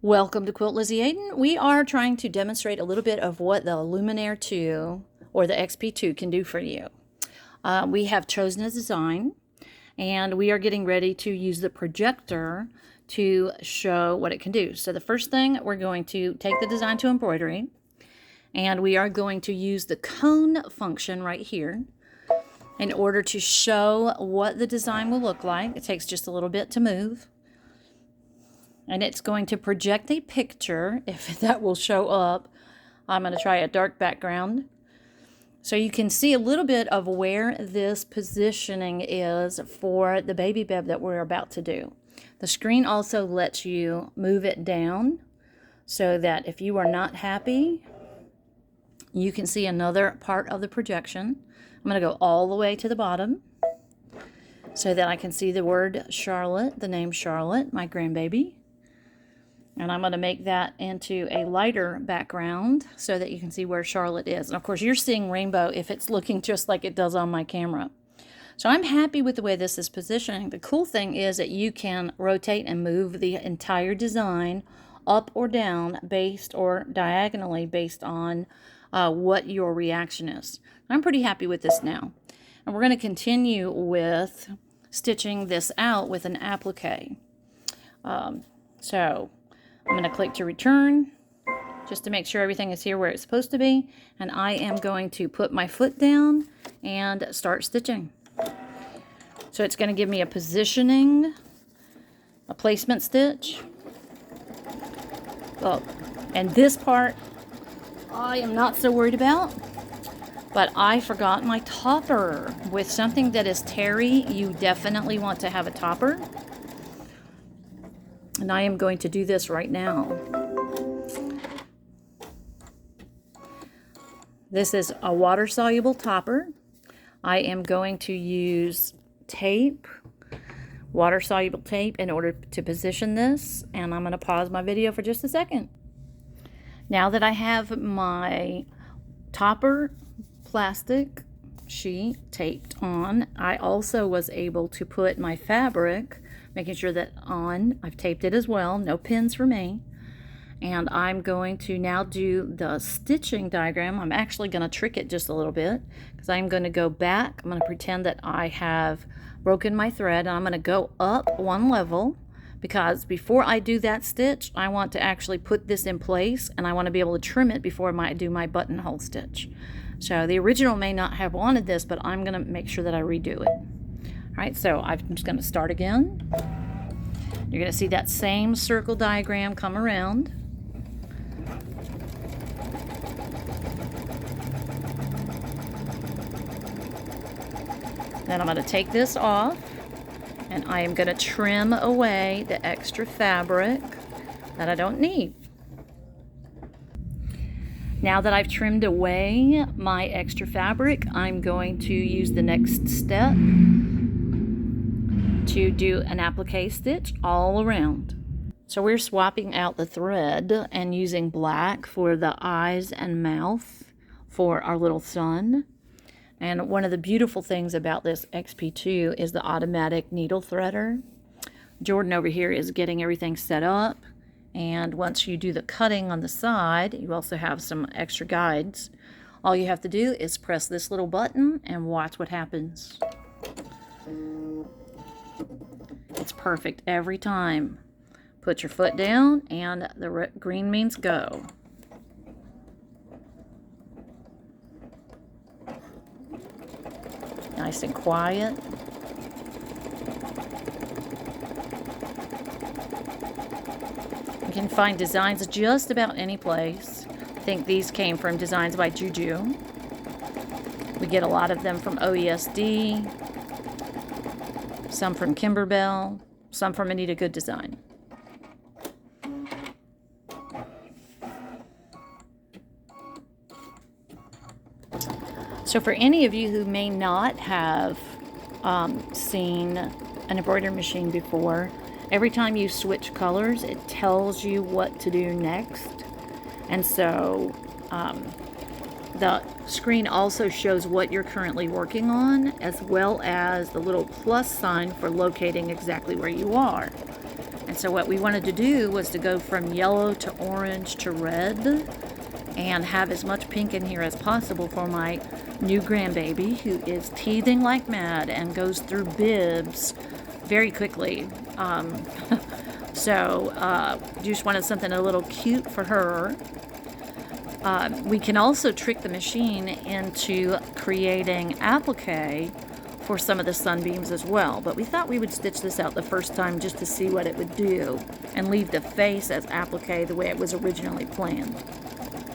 Welcome to Quilt Lizzie Aiden. We are trying to demonstrate a little bit of what the Luminaire 2 or the XP2 can do for you. We have chosen a design and we are getting ready to use the projector to show what it can do. So the first thing, we're going to take the design to embroidery and we are going to use the cone function right here in order to show what the design will look like. It takes just a little bit to move. And it's going to project a picture, if that will show up. I'm going to try a dark background. So you can see a little bit of where this positioning is for the baby bed that we're about to do. The screen also lets you move it down so that if you are not happy, you can see another part of the projection. I'm going to go all the way to the bottom so that I can see the word Charlotte, the name Charlotte, my grandbaby. And I'm going to make that into a lighter background so that you can see where Charlotte is. And of course, you're seeing rainbow if it's looking just like it does on my camera. So I'm happy with the way this is positioning. The cool thing is that you can rotate and move the entire design up or down based or diagonally based on what your reaction is. I'm pretty happy with this now. And we're going to continue with stitching this out with an applique. So I'm going to click to return just to make sure everything is here where it's supposed to be. And I am going to put my foot down and start stitching. So it's going to give me a positioning, a placement stitch. Oh, and this part I am not so worried about. But I forgot my topper. With something that is terry, you definitely want to have a topper. And I am going to do this right now. This is a water-soluble topper. I am going to use tape, water-soluble tape, in order to position this. And I'm going to pause my video for just a second. Now that I have my topper plastic sheet taped on, I also was able to put my fabric, making sure that on, I've taped it as well, no pins for me. And I'm going to now do the stitching diagram. I'm actually going to trick it just a little bit because I'm going to go back. I'm going to pretend that I have broken my thread and I'm going to go up one level because before I do that stitch, I want to actually put this in place and I want to be able to trim it before I do my buttonhole stitch. So the original may not have wanted this, but I'm going to make sure that I redo it. All right, so I'm just going to start again. You're going to see that same circle diagram come around. Then I'm going to take this off, and I am going to trim away the extra fabric that I don't need. Now that I've trimmed away my extra fabric, I'm going to use the next step to do an applique stitch all around. So we're swapping out the thread and using black for the eyes and mouth for our little son. And one of the beautiful things about this XP2 is the automatic needle threader. Jordan over here is getting everything set up. And once you do the cutting on the side, you also have some extra guides. All you have to do is press this little button and watch what happens. It's perfect every time. Put your foot down and the green means go. Nice and quiet. You can find designs just about any place. I think these came from Designs by Juju. We get a lot of them from OESD, some from Kimberbell, some from Anita Good Design. So for any of you who may not have seen an embroidery machine before, every time you switch colors, it tells you what to do next. And so the screen also shows what you're currently working on, as well as the little plus sign for locating exactly where you are. And And so what we wanted to do was to go from yellow to orange to red and have as much pink in here as possible for my new grandbaby, who is teething like mad and goes through bibs very quickly. So just wanted something a little cute for her. We can also trick the machine into creating applique for some of the sunbeams as well, but we thought we would stitch this out the first time just to see what it would do and leave the face as applique the way it was originally planned.